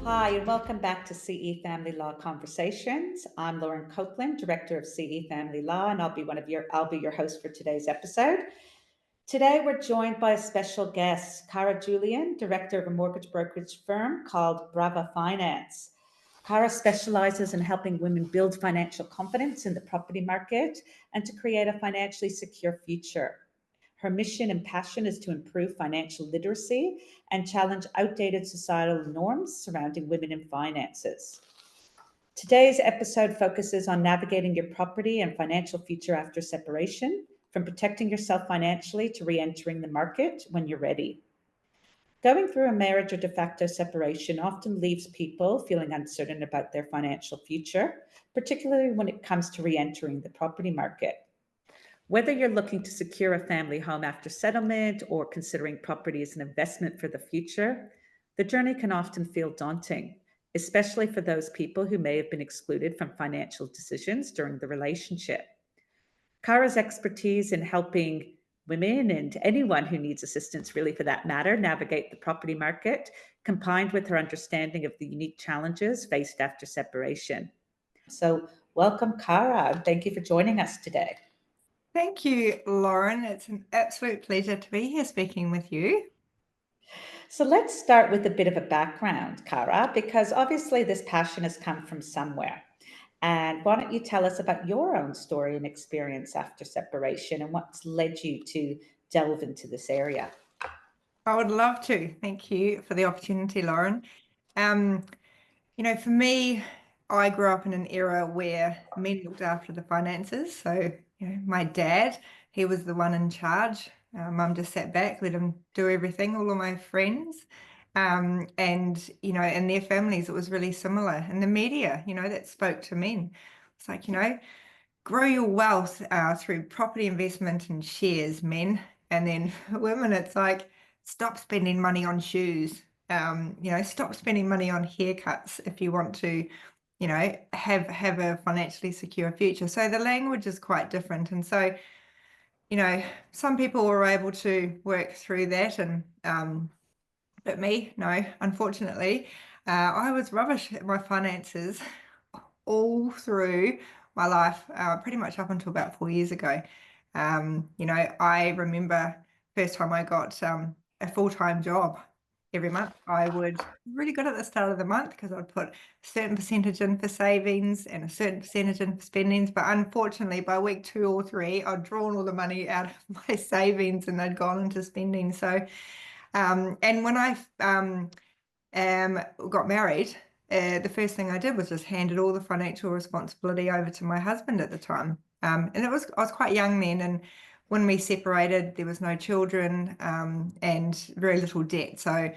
Hi, and welcome back to CE Family Law Conversations. I'm Lauren Copeland, Director of CE Family Law, and I'll be your host for today's episode. Today, we're joined by a special guest, Cara Julian, Director of a mortgage brokerage firm called Brava Finance. Cara specializes in helping women build financial confidence in the property market and to create a financially secure future. Her mission and passion is to improve financial literacy and challenge outdated societal norms surrounding women in finances. Today's episode focuses on navigating your property and financial future after separation, from protecting yourself financially to re entering the market when you're ready. Going through a marriage or de facto separation often leaves people feeling uncertain about their financial future, particularly when it comes to re entering the property market. Whether you're looking to secure a family home after settlement or considering property as an investment for the future, the journey can often feel daunting, especially for those people who may have been excluded from financial decisions during the relationship. Cara's expertise in helping women and anyone who needs assistance, really for that matter, navigate the property market, combined with her understanding of the unique challenges faced after separation. So, welcome, Cara, and thank you for joining us today. Thank you, Lauren. It's an absolute pleasure to be here speaking with you. So let's start with a bit of a background, Cara, because obviously this passion has come from somewhere. And why don't you tell us about your own story and experience after separation and what's led you to delve into this area? I would love to. Thank you for the opportunity, Lauren. Um, for me, I grew up in an era where men looked after the finances. So, my dad, he was the one in charge. Mum just sat back, let him do everything, all of my friends. And, in their families, it was really similar. In the media, that spoke to men. It's like, grow your wealth through property investment and shares, men. And then women, it's like, stop spending money on shoes. Stop spending money on haircuts if you want to, have a financially secure future. So the language is quite different. And so, some people were able to work through that, and but me, no, unfortunately, I was rubbish at my finances all through my life, pretty much up until about 4 years ago. I remember first time I got a full-time job every month. I would really good at the start of the month because I'd put a certain percentage in for savings and a certain percentage in for spendings. But unfortunately, by week 2 or 3, I'd drawn all the money out of my savings and they'd gone into spending. So, and when I got married, the first thing I did was just handed all the financial responsibility over to my husband at the time. And I was quite young then, and when we separated, there was no children and very little debt. So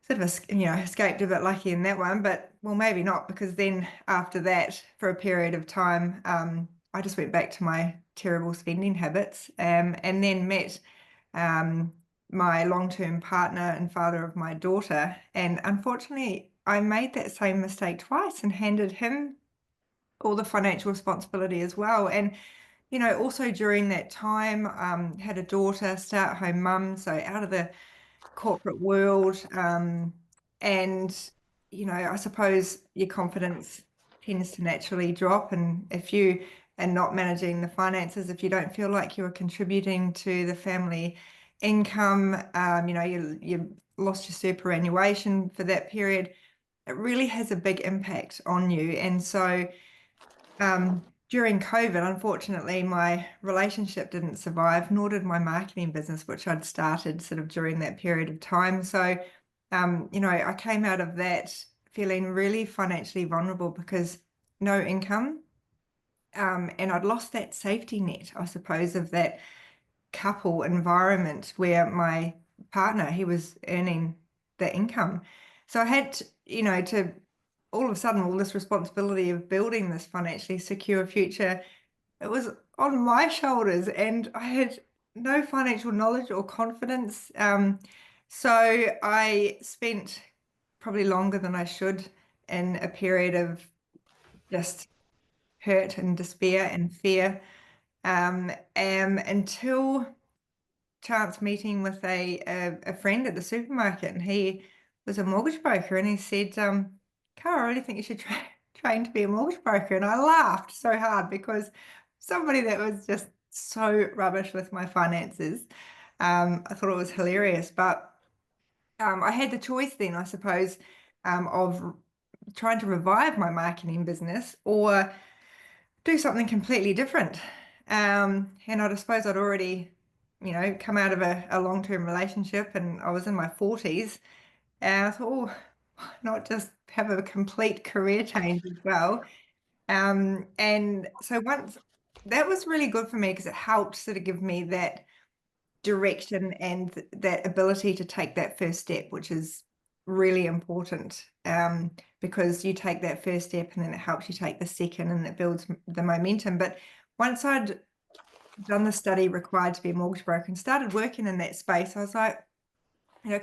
sort of escaped a bit lucky in that one, but well, maybe not, because then after that, for a period of time, I just went back to my terrible spending habits, and then met my long-term partner and father of my daughter. And unfortunately, I made that same mistake twice and handed him all the financial responsibility as well. And, also during that time, had a daughter, stay-at-home mum, so out of the corporate world. And, I suppose your confidence tends to naturally drop. And if you are not managing the finances, if you don't feel like you're contributing to the family income, you lost your superannuation for that period, it really has a big impact on you. And so during COVID, unfortunately, my relationship didn't survive, nor did my marketing business, which I'd started sort of during that period of time. So, I came out of that feeling really financially vulnerable because no income. And I'd lost that safety net, I suppose, of that couple environment where my partner, he was earning the income. So I had, to all of a sudden, all this responsibility of building this financially secure future, it was on my shoulders, and I had no financial knowledge or confidence. So I spent probably longer than I should in a period of just hurt and despair and fear, until chance meeting with a friend at the supermarket, and he was a mortgage broker, and he said, Cara, I really think you should train to be a mortgage broker. And I laughed so hard because somebody that was just so rubbish with my finances, I thought it was hilarious. But I had the choice then, I suppose, of trying to revive my marketing business or do something completely different. And I suppose I'd already, come out of a long-term relationship, and I was in my 40s. And I thought, oh, why not just have a complete career change as well. And so once that was really good for me because it helped sort of give me that direction and that ability to take that first step, which is really important, because you take that first step and then it helps you take the second and it builds the momentum. But once I'd done the study required to be a mortgage broker and started working in that space, I was like,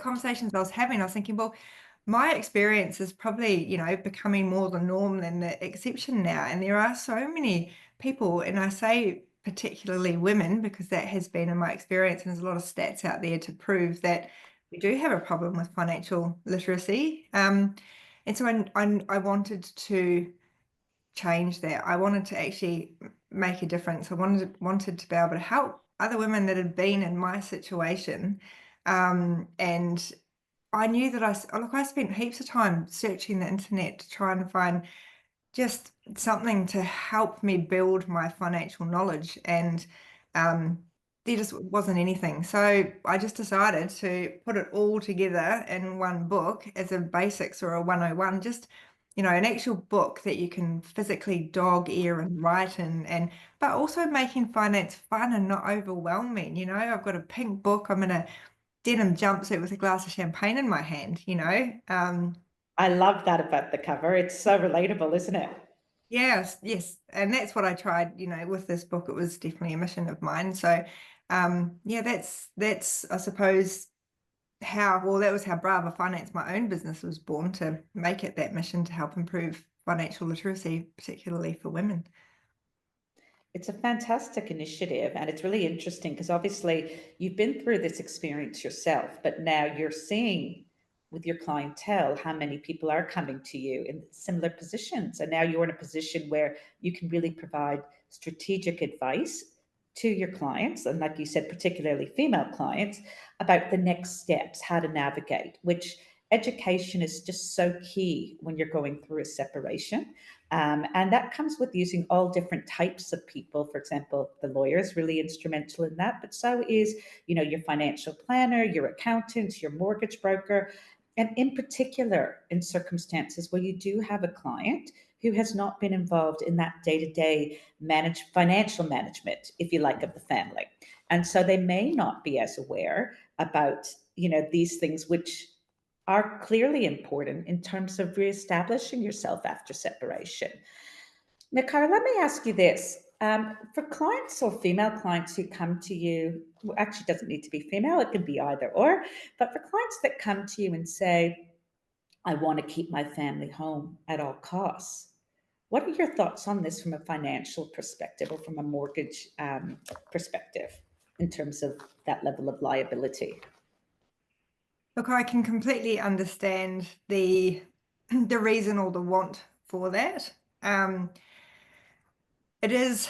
conversations I was having, I was thinking, well, my experience is probably, becoming more the norm than the exception now. And there are so many people, and I say particularly women, because that has been in my experience, and there's a lot of stats out there to prove that we do have a problem with financial literacy. And so I wanted to change that. I wanted to actually make a difference. I wanted to be able to help other women that had been in my situation. And I knew that I spent heaps of time searching the internet to try and find just something to help me build my financial knowledge. And there just wasn't anything. So I just decided to put it all together in one book as a basics or a 101, just, an actual book that you can physically dog ear and write in, but also making finance fun and not overwhelming. I've got a pink book. I'm in a denim jumpsuit with a glass of champagne in my hand. I love that about the cover. It's so relatable, isn't it? Yes. And that's what I tried, with this book. It was definitely a mission of mine. So, yeah, that's, I suppose, that was how Brava Finance, my own business, was born, to make it that mission to help improve financial literacy, particularly for women. It's a fantastic initiative, and it's really interesting because obviously you've been through this experience yourself, but now you're seeing with your clientele how many people are coming to you in similar positions. And now you're in a position where you can really provide strategic advice to your clients, and like you said, particularly female clients, about the next steps, how to navigate, which education is just so key when you're going through a separation. And that comes with using all different types of people. For example, the lawyer is really instrumental in that, but so is, your financial planner, your accountant, your mortgage broker. And in particular, in circumstances where you do have a client who has not been involved in that day-to-day financial management, if you like, of the family. And so they may not be as aware about, these things, which are clearly important in terms of reestablishing yourself after separation. Now, Cara, let me ask you this. For clients or female clients who come to you, well, actually doesn't need to be female, it can be either or, but for clients that come to you and say, I want to keep my family home at all costs, what are your thoughts on this from a financial perspective or from a mortgage perspective in terms of that level of liability? Look, I can completely understand the reason or the want for that. It's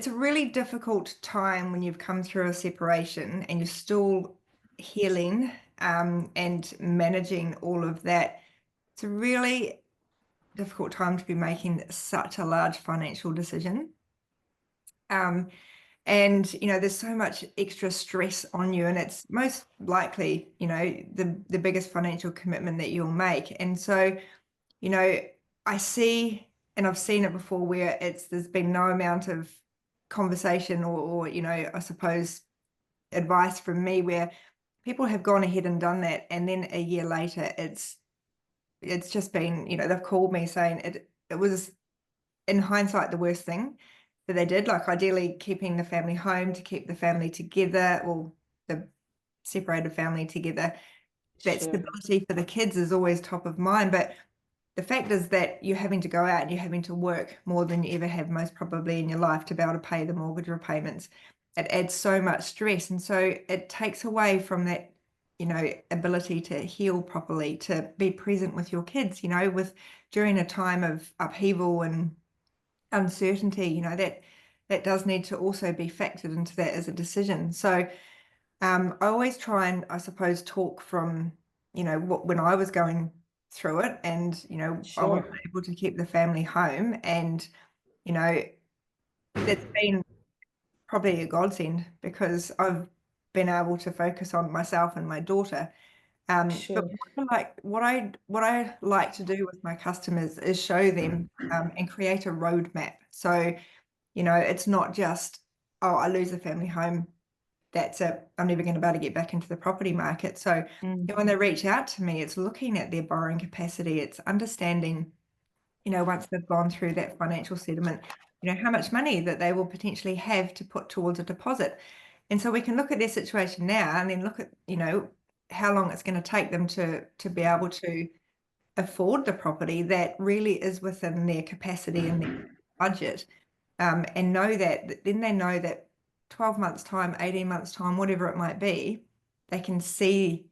a really difficult time when you've come through a separation and you're still healing, and managing all of that. It's a really difficult time to be making such a large financial decision. And there's so much extra stress on you, and it's most likely the biggest financial commitment that you'll make. And so I see, and I've seen it before, where there's been no amount of conversation or I suppose advice from me, where people have gone ahead and done that, and then a year later it's just been, they've called me saying it was, in hindsight, the worst thing that they did. Like, ideally keeping the family home to keep the family together, or the separated family together. That Sure. stability for the kids is always top of mind, but the fact is that you're having to go out and you're having to work more than you ever have, most probably, in your life, to be able to pay the mortgage repayments. It adds so much stress, and so it takes away from that ability to heal properly, to be present with your kids, during a time of upheaval and uncertainty, that does need to also be factored into that as a decision. So I always try and, I suppose, talk from, when I was going through it, and, I wasn't Sure. able to keep the family home, and, it's been probably a godsend because I've been able to focus on myself and my daughter. But Sure. what I like to do with my customers is show them and create a roadmap. So, it's not just, oh, I lose the family home, that's it, I'm never going to be able to get back into the property market. So, Mm. when they reach out to me, it's looking at their borrowing capacity, it's understanding, once they've gone through that financial settlement, how much money that they will potentially have to put towards a deposit. And so we can look at their situation now and then look at, how long it's going to take them to be able to afford the property that really is within their capacity and their budget. And know that, then they know that 12 months time, 18 months time, whatever it might be, they can see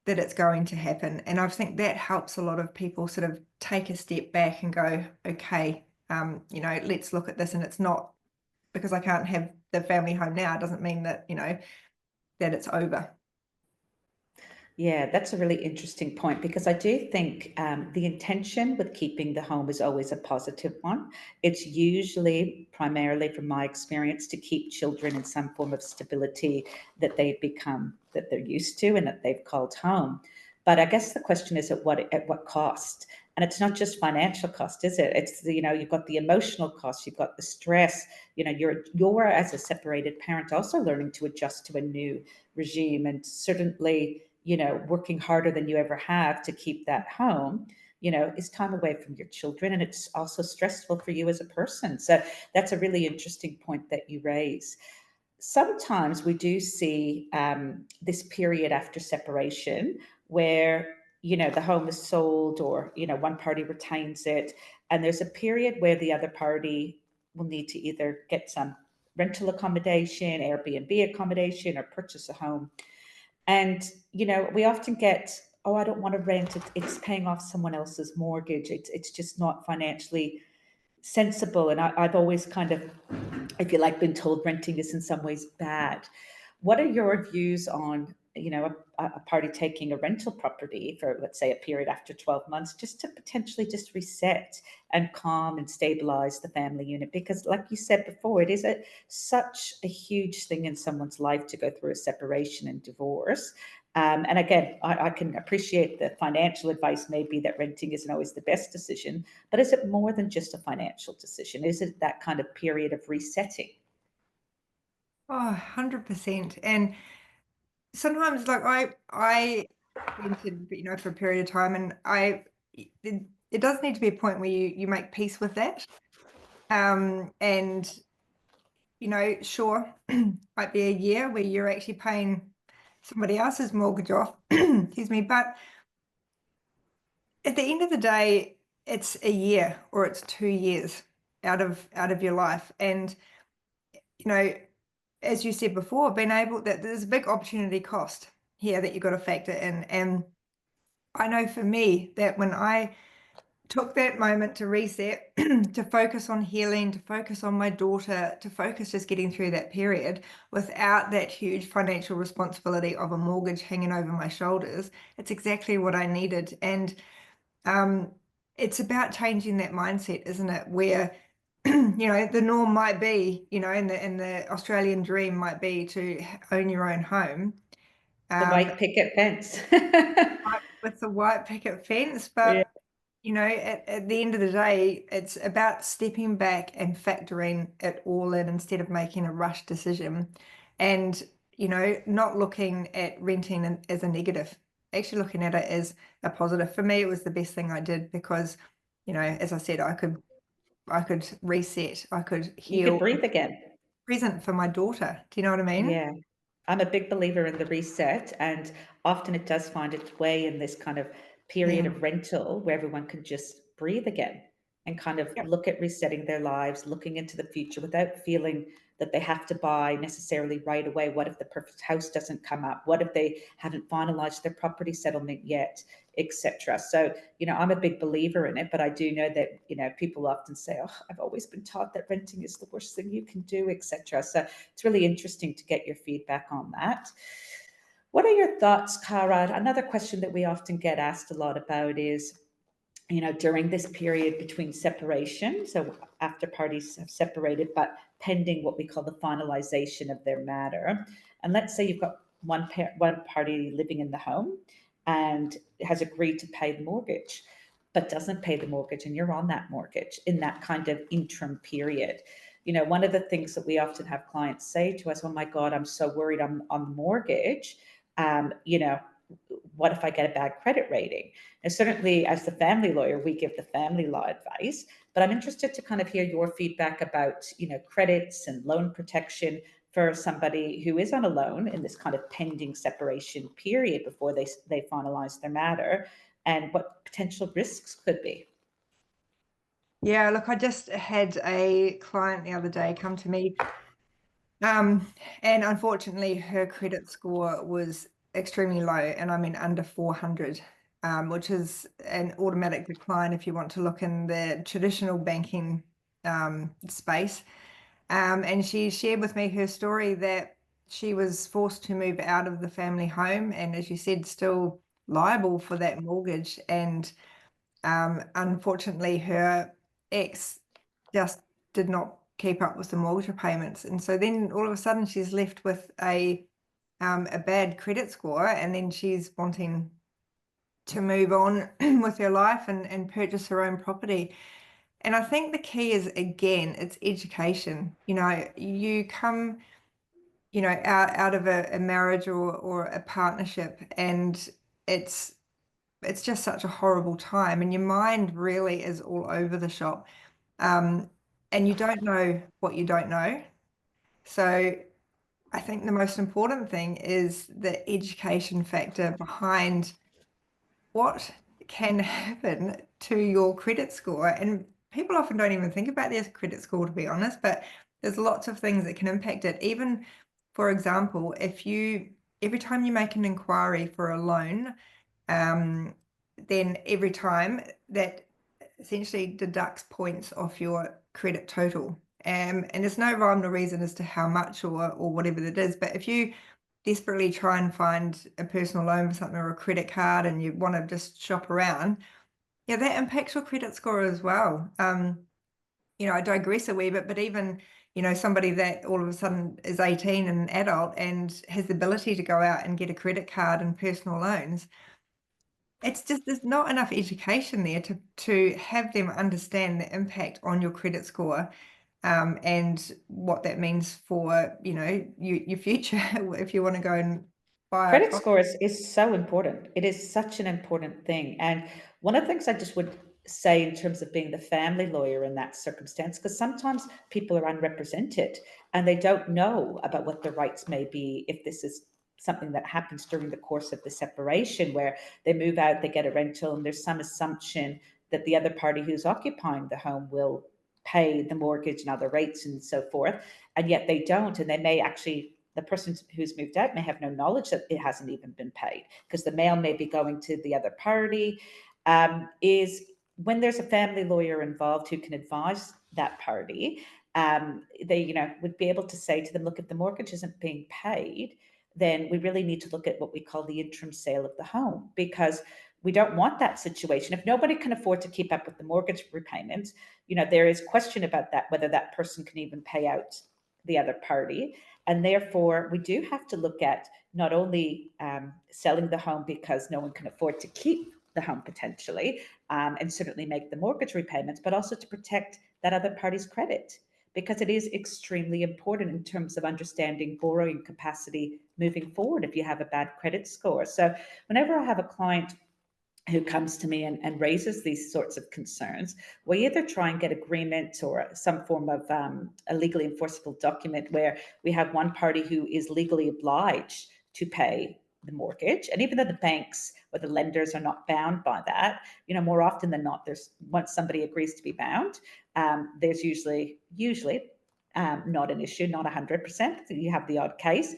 that it's going to happen. And I think that helps a lot of people sort of take a step back and go, okay, let's look at this. And it's not because I can't have the family home now, it doesn't mean that, that it's over. Yeah, that's a really interesting point because I do think the intention with keeping the home is always a positive one. It's usually, primarily from my experience, to keep children in some form of stability that they've become, that they're used to, and that they've called home. But I guess the question is at what cost? And it's not just financial cost, is it? It's you've got the emotional cost, you've got the stress. You're as a separated parent also learning to adjust to a new regime, and certainly working harder than you ever have to keep that home, is time away from your children. And it's also stressful for you as a person. So that's a really interesting point that you raise. Sometimes we do see this period after separation where, the home is sold, or, one party retains it. And there's a period where the other party will need to either get some rental accommodation, Airbnb accommodation, or purchase a home. And, we often get, oh, I don't want to rent it. It's paying off someone else's mortgage. It's just not financially sensible. And I've always kind of, if you like, been told renting is in some ways bad. What are your views on, a party taking a rental property for, let's say, a period after 12 months, just to potentially just reset and calm and stabilize the family unit? Because like you said before, it is such a huge thing in someone's life to go through a separation and divorce. And again, I can appreciate the financial advice may be that renting isn't always the best decision, but is it more than just a financial decision? Is it that kind of period of resetting? Oh, 100%. And sometimes, like, I rented, for a period of time, and it does need to be a point where you make peace with that. And sure, might be a year where you're actually paying somebody else's mortgage off, excuse me, but at the end of the day, it's a year or it's 2 years out of your life. And you know, as you said before, being able that there's a big opportunity cost here that you've got to factor in. And I know for me that when I took that moment to reset, to focus on healing, to focus on my daughter, to focus just getting through that period without that huge financial responsibility of a mortgage hanging over my shoulders, it's exactly what I needed. And um, it's about changing that mindset, isn't it? Where the norm might be, in the Australian dream might be to own your own home, The um, white picket fence. with the white picket fence. Yeah. But at the end of the day, it's about stepping back and factoring it all in instead of making a rush decision, and not looking at renting as a negative, actually looking at it as a positive. For me, it was the best thing I did because, as I said, I could reset, I could You could heal, breathe again. present for my daughter. Do you know what I mean? Yeah. I'm a big believer in the reset, and often it does find its way in this kind of period Yeah. of rental where everyone can just breathe again and kind of Yep. look at resetting their lives, looking into the future without feeling that they have to buy necessarily right away. What if the perfect house doesn't come up? What if they haven't finalized their property settlement yet, etc.? So, I'm a big believer in it, but I do know that, people often say, oh, I've always been taught that renting is the worst thing you can do, etc. So it's really interesting to get your feedback on that. What are your thoughts, Cara? Another question that we often get asked a lot about is, during this period between separation, so after parties have separated, but pending what we call the finalization of their matter. And let's say you've got one party living in the home and has agreed to pay the mortgage, but doesn't pay the mortgage, and you're on that mortgage in that kind of interim period. One of the things that we often have clients say to us, oh my God, I'm so worried I'm on the mortgage. What if I get a bad credit rating? And certainly as the family lawyer, we give the family law advice, but I'm interested to kind of hear your feedback about, credits and loan protection for somebody who is on a loan in this kind of pending separation period before they finalize their matter, and what potential risks could be. Yeah, look, I just had a client the other day come to me, and unfortunately her credit score was extremely low, and I mean under 400, which is an automatic decline if you want to look in the traditional banking space. And she shared with me her story that she was forced to move out of the family home, and as you said, still liable for that mortgage. And unfortunately, her ex just did not keep up with the mortgage repayments, and so then all of a sudden she's left with a bad credit score, and then she's wanting to move on with her life and purchase her own property. And I think the key is, again, it's education. You come, out of a marriage or a partnership, and it's just such a horrible time, and your mind really is all over the shop. And you don't know what you don't know. So I think the most important thing is the education factor behind what can happen to your credit score. And people often don't even think about their credit score, to be honest, but there's lots of things that can impact it. Even, for example, every time you make an inquiry for a loan, then every time that essentially deducts points off your credit total. And there's no rhyme or reason as to how much or whatever it is. But if you desperately try and find a personal loan for something or a credit card and you want to just shop around, yeah, that impacts your credit score as well. I digress a wee bit, but even, somebody that all of a sudden is 18 and an adult and has the ability to go out and get a credit card and personal loans, it's just there's not enough education there to have them understand the impact on your credit score, and what that means for, your future if you want to go and buy a Credit property. scores is so important. It is such an important thing. And one of the things I just would say in terms of being the family lawyer in that circumstance, because sometimes people are unrepresented and they don't know about what their rights may be if this is something that happens during the course of the separation, where they move out, they get a rental, and there's some assumption that the other party who's occupying the home will pay the mortgage and other rates and so forth, and yet they don't. And they may actually, the person who's moved out may have no knowledge that it hasn't even been paid because the mail may be going to the other party. Is when there's a family lawyer involved who can advise that party, they would be able to say to them, look, if the mortgage isn't being paid, then we really need to look at what we call the interim sale of the home, because we don't want that situation. If nobody can afford to keep up with the mortgage repayments, there is question about that, whether that person can even pay out the other party. And therefore, we do have to look at not only selling the home because no one can afford to keep the home potentially, and certainly make the mortgage repayments, but also to protect that other party's credit, because it is extremely important in terms of understanding borrowing capacity moving forward if you have a bad credit score. So whenever I have a client who comes to me and raises these sorts of concerns, we either try and get agreement or some form of a legally enforceable document where we have one party who is legally obliged to pay the mortgage. And even though the banks or the lenders are not bound by that, more often than not, there's once somebody agrees to be bound, there's usually not an issue, not 100%. You have the odd case.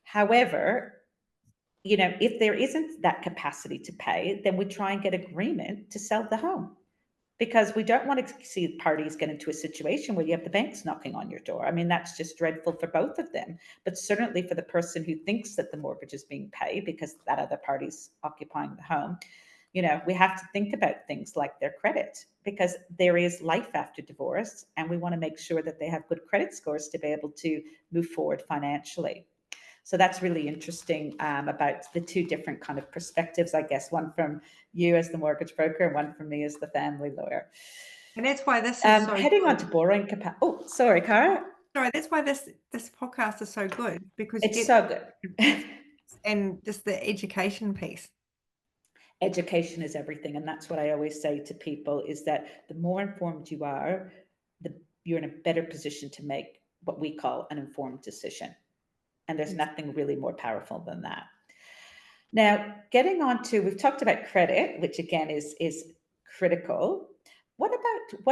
However, if there isn't that capacity to pay, then we try and get agreement to sell the home, because we don't want to see parties get into a situation where you have the banks knocking on your door. I mean, that's just dreadful for both of them, but certainly for the person who thinks that the mortgage is being paid because that other party's occupying the home. We have to think about things like their credit, because there is life after divorce, and we want to make sure that they have good credit scores to be able to move forward financially. So that's really interesting, about the two different kind of perspectives, I guess, one from you as the mortgage broker and one from me as the family lawyer. And that's why this is so Heading on good. to borrowing capacity. Oh, sorry, Cara. Sorry, that's why this podcast is so good, because you It's get so good. and just the education piece. Education is everything, and that's what I always say to people, is that the more informed you are, you're in a better position to make what we call an informed decision. And there's nothing really more powerful than that. Now, getting on to, we've talked about credit, which again is critical. What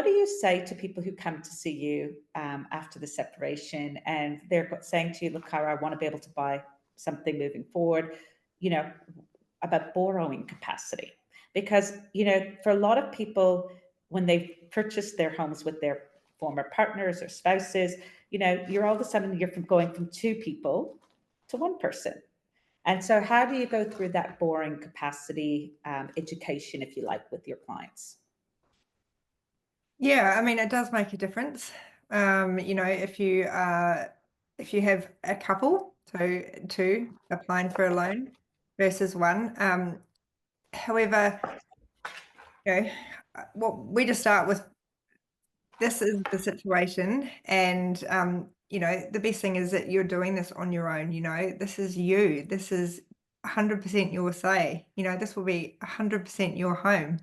do you say to people who come to see you after the separation, and they're saying to you, look, Cara, I want to be able to buy something moving forward, about borrowing capacity? Because, for a lot of people, when they purchase their homes with their former partners or spouses, you're all of a sudden, you're going from two people to one person. And so how do you go through that borrowing capacity education, if you like, with your clients? Yeah, I mean, it does make a difference. If you have a couple, so two applying for a loan versus one. However, what we just start with, this is the situation, and the best thing is that you're doing this on your own. This is you. This is 100% your say. This will be 100% your home.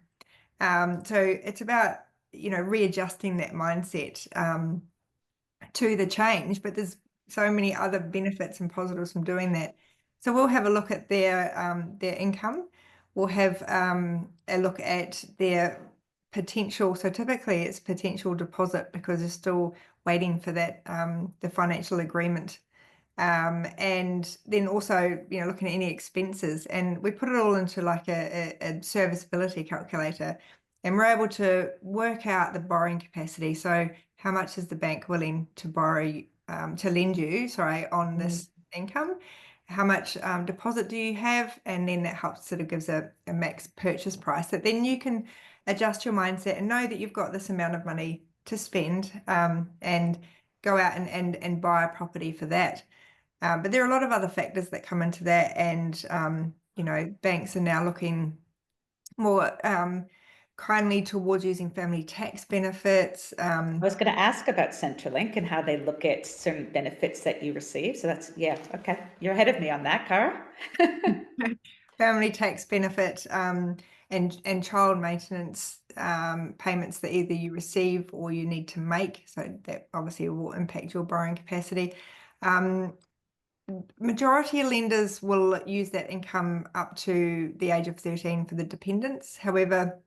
So it's about readjusting that mindset to the change, but there's so many other benefits and positives from doing that. So we'll have a look at their income. We'll have a look at their potential. So typically it's potential deposit, because they're still waiting for that the financial agreement. And then also, looking at any expenses, and we put it all into like a serviceability calculator, and we're able to work out the borrowing capacity. So how much is the bank willing to borrow, to lend you, on this income? How much deposit do you have? And then that helps, sort of gives a max purchase price that then you can adjust your mindset and know that you've got this amount of money to spend, and go out and buy a property for that. But there are a lot of other factors that come into that, and banks are now looking more kindly towards using family tax benefits. I was going to ask about Centrelink and how they look at certain benefits that you receive. So that's, yeah, okay. You're ahead of me on that, Cara. Family tax benefit, and child maintenance payments that either you receive or you need to make. So that obviously will impact your borrowing capacity. Majority of lenders will use that income up to the age of 13 for the dependents. However,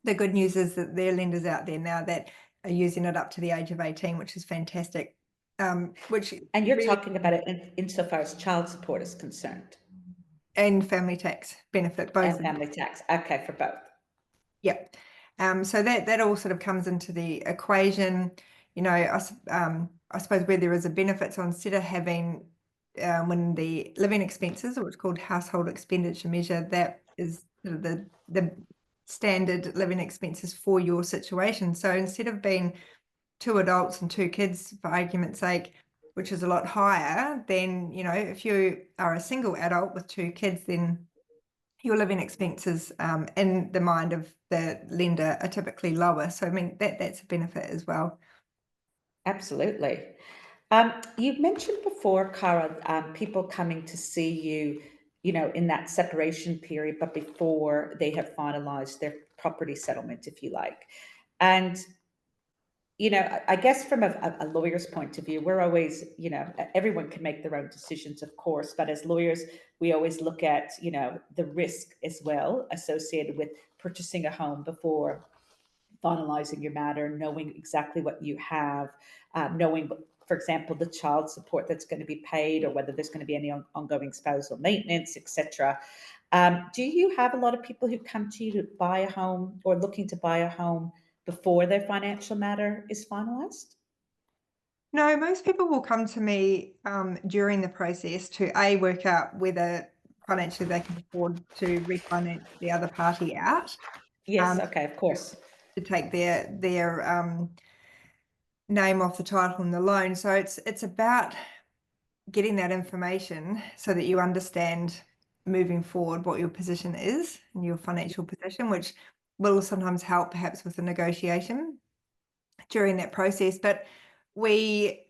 the good news is that there are lenders out there now that are using it up to the age of 18, which is fantastic. And you're really talking about it insofar as child support is concerned. And family tax benefit, both. And family tax, okay, for both. Yep. So that all sort of comes into the equation. I suppose where there is a benefit, so instead of having when the living expenses, or what's called household expenditure measure, that is sort of the standard living expenses for your situation. So instead of being two adults and two kids, for argument's sake, which is a lot higher, then if you are a single adult with two kids, then your living expenses in the mind of the lender are typically lower. So I mean that's a benefit as well. Absolutely. You've mentioned before, Cara, people coming to see you, in that separation period, but before they have finalized their property settlement, if you like. And, I guess from a lawyer's point of view, we're always, everyone can make their own decisions, of course, but as lawyers, we always look at, the risk as well associated with purchasing a home before finalizing your matter, knowing exactly what you have, knowing for example, the child support that's going to be paid, or whether there's going to be any ongoing spousal maintenance, etc. Do you have a lot of people who come to you to buy a home or looking to buy a home before their financial matter is finalised? No, most people will come to me during the process to work out whether financially they can afford to refinance the other party out, Yes, um, okay, of course. to take their name off the title and the loan. So it's about getting that information so that you understand moving forward what your position is and your financial position, which will sometimes help perhaps with the negotiation during that process. But we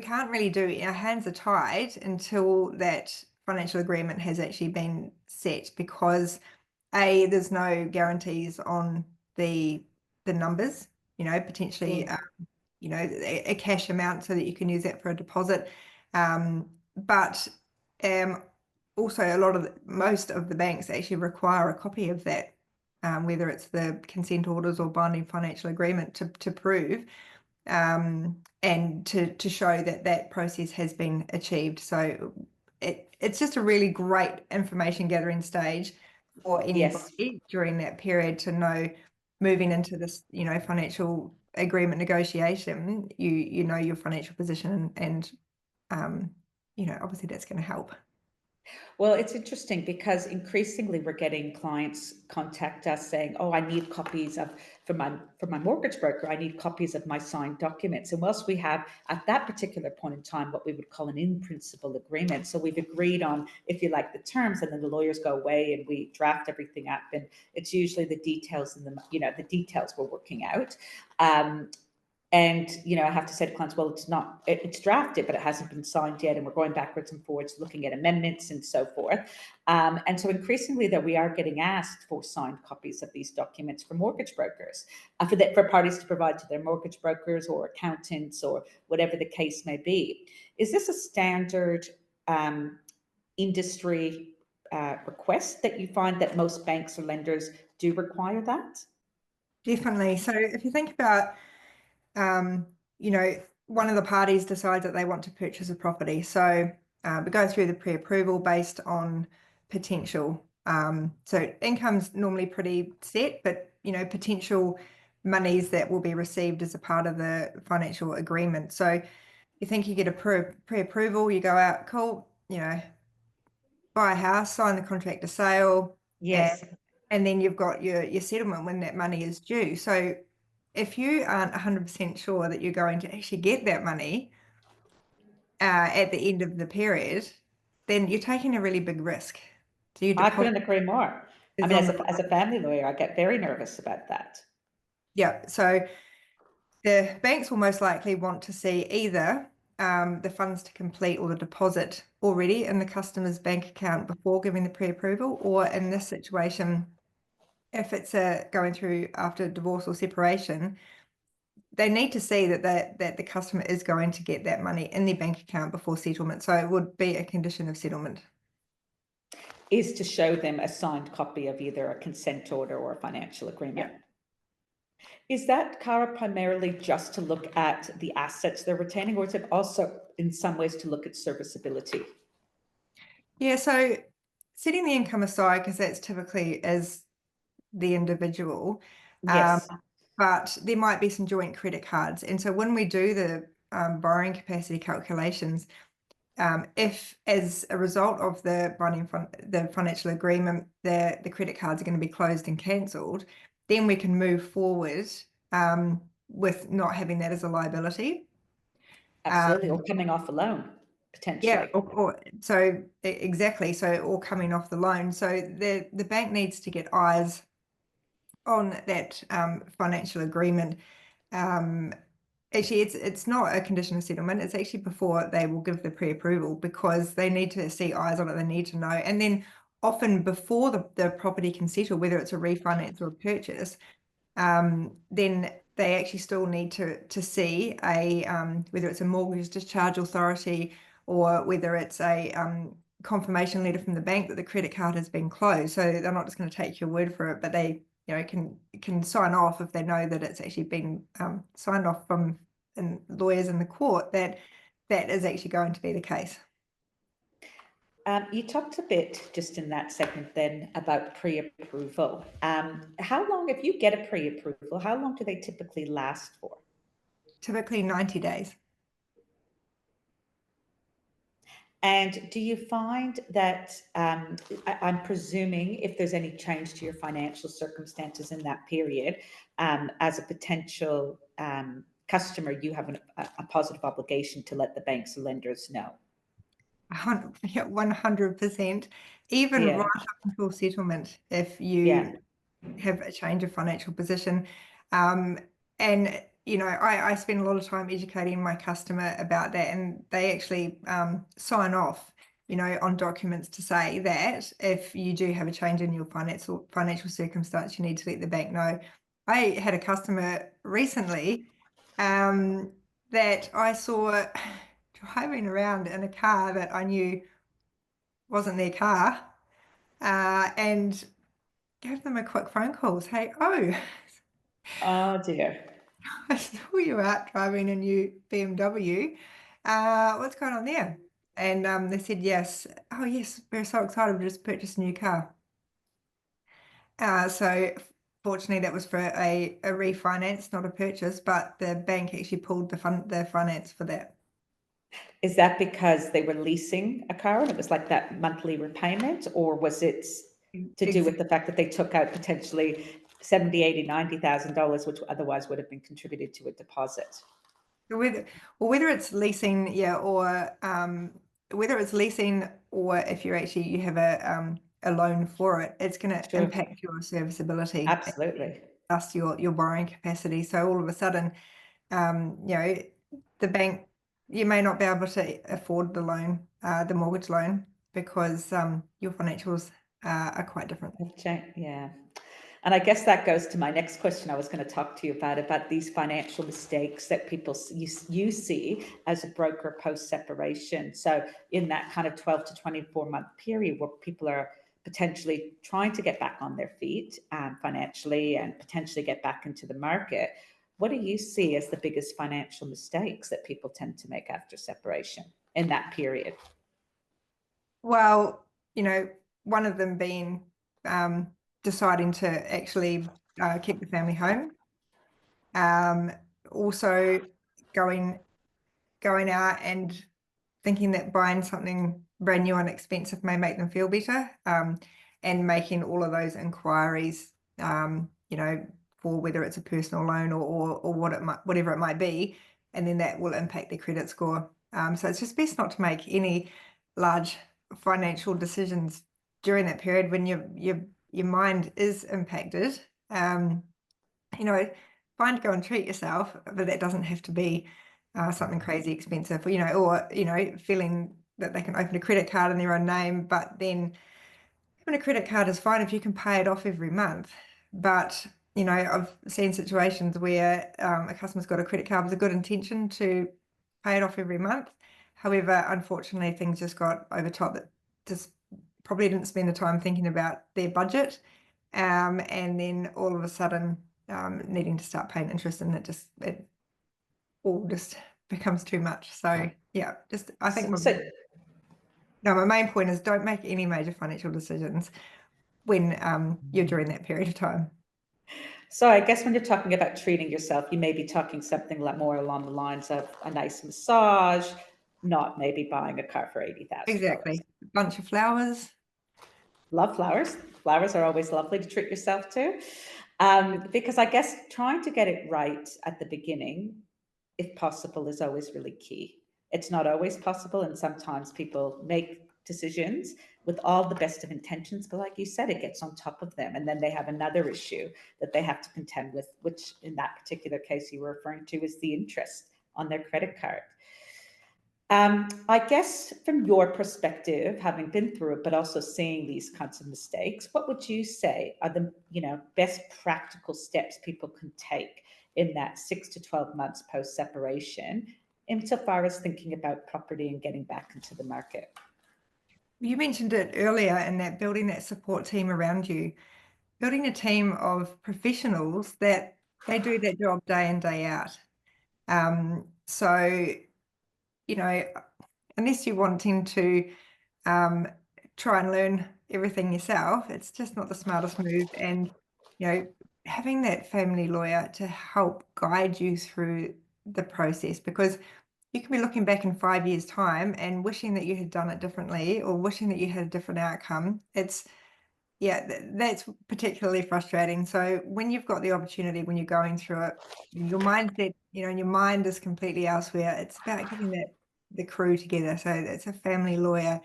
can't really do, our hands are tied until that financial agreement has actually been set, because there's no guarantees on the numbers, potentially a cash amount so that you can use that for a deposit. But also most of the banks actually require a copy of that, whether it's the consent orders or binding financial agreement to prove, and to show that that process has been achieved. So it's just a really great information gathering stage for Yes. anybody during that period to know, moving into this, financial agreement negotiation, you know your financial position, and obviously that's going to help. Well, it's interesting because increasingly we're getting clients contact us saying, "Oh, I need copies of for my mortgage broker. I need copies of my signed documents." And whilst we have at that particular point in time what we would call an in principle agreement, so we've agreed on, if you like, the terms, and then the lawyers go away and we draft everything up, and it's usually the details and the details we're working out. And I have to say to clients, well, it's drafted, but it hasn't been signed yet, and we're going backwards and forwards, looking at amendments and so forth. And so increasingly, that we are getting asked for signed copies of these documents for mortgage brokers, for parties to provide to their mortgage brokers or accountants or whatever the case may be. Is this a standard industry request that you find that most banks or lenders do require that? Definitely. So if you think about, one of the parties decides that they want to purchase a property. So we go through the pre-approval based on potential. So income's normally pretty set, but potential monies that will be received as a part of the financial agreement. So you think you get a pre-approval, you go out, cool, buy a house, sign the contract of sale, Yes. and then you've got your settlement when that money is due. So if you aren't 100% sure that you're going to actually get that money at the end of the period, then you're taking a really big risk. So your I deposit couldn't agree more. I is mean, on as the a family lawyer, I get very nervous about that. yeah. So the banks will most likely want to see either the funds to complete or the deposit already in the customer's bank account before giving the pre-approval, or in this situation, if it's going through after divorce or separation, they need to see that the customer is going to get that money in their bank account before settlement. So it would be a condition of settlement. Is to show them a signed copy of either a consent order or a financial agreement. Yeah. Is that, Cara, primarily just to look at the assets they're retaining, or is it also in some ways to look at serviceability? Yeah, so setting the income aside, because that's typically as the individual, Yes. but there might be some joint credit cards. And so when we do the borrowing capacity calculations, if as a result of the financial agreement, the credit cards are going to be closed and cancelled, then we can move forward with not having that as a liability. Absolutely. Or coming off a loan, Yeah, potentially. so exactly. So all coming off the loan. So the bank needs to get eyes on that financial agreement. Actually, it's not a condition of settlement. It's actually before they will give the pre-approval, because they need to see eyes on it. They need to know. And then often before the property can settle, whether it's a refinance or a purchase, then they actually still need to see whether it's a mortgage discharge authority, or whether it's a confirmation letter from the bank that the credit card has been closed. So they're not just going to take your word for it, but they can sign off if they know that it's actually been signed off from and lawyers in the court that that is actually going to be the case. You talked a bit just in that segment then about pre-approval. How long, if you get a pre-approval, how long do they typically last for? Typically 90 days. And do you find that, I'm presuming if there's any change to your financial circumstances in that period, as a potential customer, you have a positive obligation to let the banks and lenders know? 100%, even Yeah, right up until settlement, if yeah. you have a change of financial position. And I spend a lot of time educating my customer about that, and they actually sign off, on documents to say that if you do have a change in your financial circumstance, you need to let the bank know. I had a customer recently that I saw driving around in a car that I knew wasn't their car, and gave them a quick phone call. Hey, Oh dear. I saw you out driving a new BMW. What's going on there? And they said yes. Oh yes, we're so excited. We just purchased a new car. So fortunately, that was for a refinance, not a purchase. But the bank actually pulled the finance for that. Is that because they were leasing a car and it was like that monthly repayment, or was it to do with the fact that they took out potentially 70, 80, $90,000, which otherwise would have been contributed to a deposit? Whether it's leasing, or whether it's leasing, or if you have a loan for it, it's going to Sure, impact your serviceability, absolutely. plus your borrowing capacity. So all of a sudden, the bank, you may not be able to afford the loan, the mortgage loan, because your financials are quite different. Yeah. And I guess that goes to my next question I was going to talk to you about these financial mistakes that you see as a broker post separation. So in that kind of 12 to 24-month period where people are potentially trying to get back on their feet financially and potentially get back into the market, what do you see as the biggest financial mistakes that people tend to make after separation in that period? Well, one of them being deciding to actually keep the family home. Also going out and thinking that buying something brand new and expensive may make them feel better, and making all of those inquiries, for whether it's a personal loan or whatever it might be, and then that will impact their credit score. So it's just best not to make any large financial decisions during that period when your mind is impacted. Fine to go and treat yourself, but that doesn't have to be something crazy expensive, or feeling that they can open a credit card in their own name. But then having a credit card is fine if you can pay it off every month. But I've seen situations where a customer's got a credit card with a good intention to pay it off every month. However, unfortunately, things just got over top, that just probably didn't spend the time thinking about their budget, and then all of a sudden needing to start paying interest, and it all just becomes too much. So yeah, I think So, my main point is don't make any major financial decisions when you're during that period of time. So I guess when you're talking about treating yourself, you may be talking something like more along the lines of a nice massage, not maybe buying a car for $80,000. Exactly. A bunch of flowers. Love flowers. Flowers are always lovely to treat yourself to. Because I guess trying to get it right at the beginning, if possible, is always really key. It's not always possible, and sometimes people make decisions with all the best of intentions, but like you said, it gets on top of them, and then they have another issue that they have to contend with, which in that particular case you were referring to is the interest on their credit card. I guess from your perspective, having been through it, but also seeing these kinds of mistakes, what would you say are the best practical steps people can take in that 6 to 12 months post separation, insofar as thinking about property and getting back into the market? You mentioned it earlier, in that building that support team around you, building a team of professionals that they do that job day in, day out. So, you know, unless you're wanting to try and learn everything yourself, it's just not the smartest move. And, having that family lawyer to help guide you through the process, because you can be looking back in 5 years' time and wishing that you had done it differently or wishing that you had a different outcome. Yeah, that's particularly frustrating. So when you've got the opportunity, when you're going through it, your mindset, and your mind is completely elsewhere. It's about getting the crew together. So it's a family lawyer,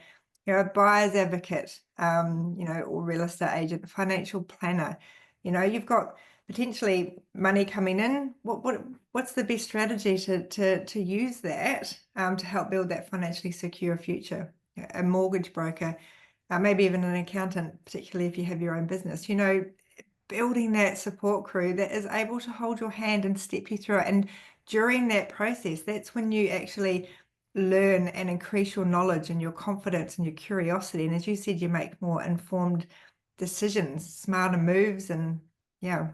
a buyer's advocate, or real estate agent, financial planner. You've got potentially money coming in. What's the best strategy to use that to help build that financially secure future? A mortgage broker, maybe even an accountant, particularly if you have your own business, building that support crew that is able to hold your hand and step you through it. And during that process, that's when you actually learn and increase your knowledge and your confidence and your curiosity. And as you said, you make more informed decisions, smarter moves, and yeah.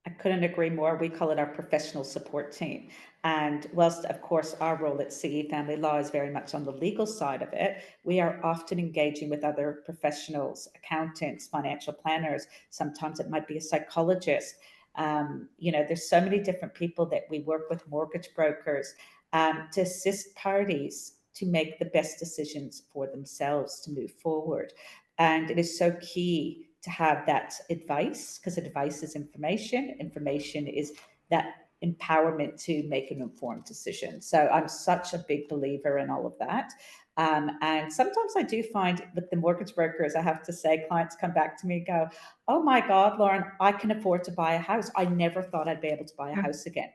I couldn't agree more. We call it our professional support team. And whilst, of course, our role at CE Family Law is very much on the legal side of it, we are often engaging with other professionals, accountants, financial planners. Sometimes it might be a psychologist. There's so many different people that we work with, mortgage brokers, to assist parties to make the best decisions for themselves to move forward. And it is so key to have that advice, because advice is information. Information is that empowerment to make an informed decision. So I'm such a big believer in all of that. And sometimes I do find with the mortgage brokers, I have to say, clients come back to me and go, "Oh my God, Lauren, I can afford to buy a house. I never thought I'd be able to buy a house again."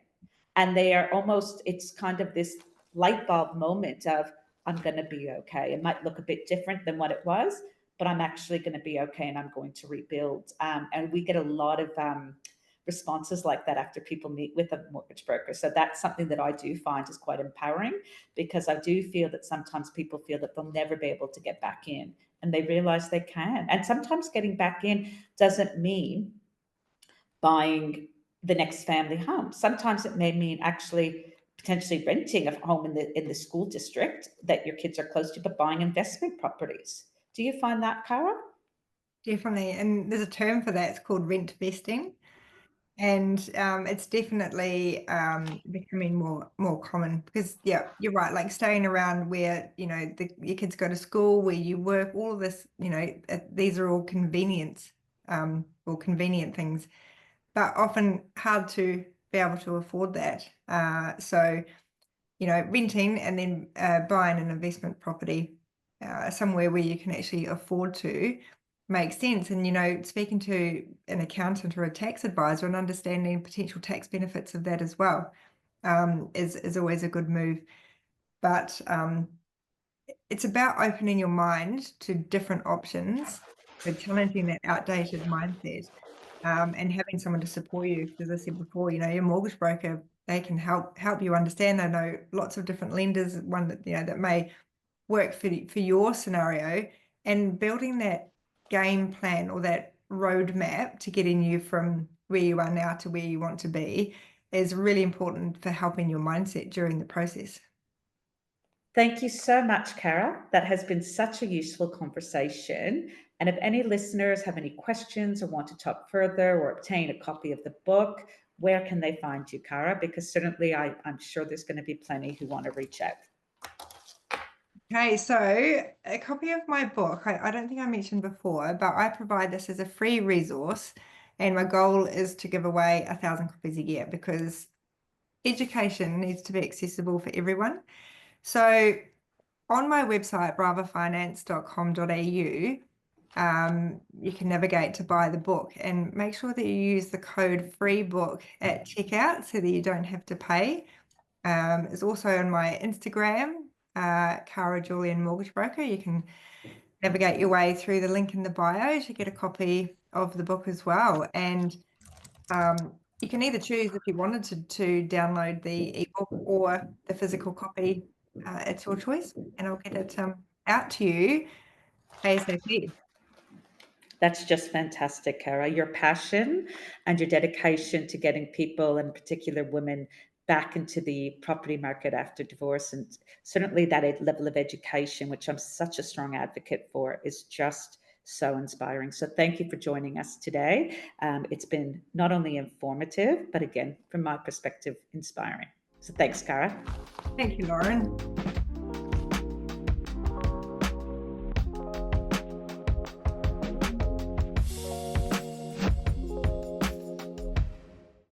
And they are almost, it's kind of this light bulb moment of, I'm going to be okay. It might look a bit different than what it was, but I'm actually going to be okay and I'm going to rebuild. And we get a lot of responses like that after people meet with a mortgage broker. So that's something that I do find is quite empowering, because I do feel that sometimes people feel that they'll never be able to get back in, and they realize they can. And sometimes getting back in doesn't mean buying the next family home. Sometimes it may mean actually potentially renting a home in the school district that your kids are close to, but buying investment properties. Do you find that, Cara? Definitely. And there's a term for that. It's called rent vesting. And it's definitely becoming more common, because yeah, you're right, like staying around where your kids go to school, where you work, all of this, these are all convenience or convenient things, but often hard to be able to afford that. So renting and then buying an investment property somewhere where you can actually afford to makes sense. And speaking to an accountant or a tax advisor and understanding potential tax benefits of that as well is always a good move. But it's about opening your mind to different options, but challenging that outdated mindset, and having someone to support you. As I said before, your mortgage broker, they can help you understand. They know lots of different lenders, one that that may work for your scenario, and building that game plan or that roadmap to getting you from where you are now to where you want to be is really important for helping your mindset during the process. Thank you so much, Cara. That has been such a useful conversation. And if any listeners have any questions or want to talk further or obtain a copy of the book, where can they find you, Cara? Because certainly I'm sure there's going to be plenty who want to reach out. Okay, so a copy of my book, I don't think I mentioned before, but I provide this as a free resource, and my goal is to give away 1,000 copies a year, because education needs to be accessible for everyone. So on my website, bravafinance.com.au, you can navigate to buy the book, and make sure that you use the code FREEBOOK at checkout so that you don't have to pay. It's also on my Instagram, Cara Julian Mortgage Broker. You can navigate your way through the link in the bio to get a copy of the book as well. And you can either choose, if you wanted to download the ebook or the physical copy. It's your choice, and I'll get it out to you ASAP. That's just fantastic, Cara. Your passion and your dedication to getting people, and particular women, back into the property market after divorce. And certainly that level of education, which I'm such a strong advocate for, is just so inspiring. So thank you for joining us today. It's been not only informative, but again, from my perspective, inspiring. So thanks, Cara. Thank you, Lauren.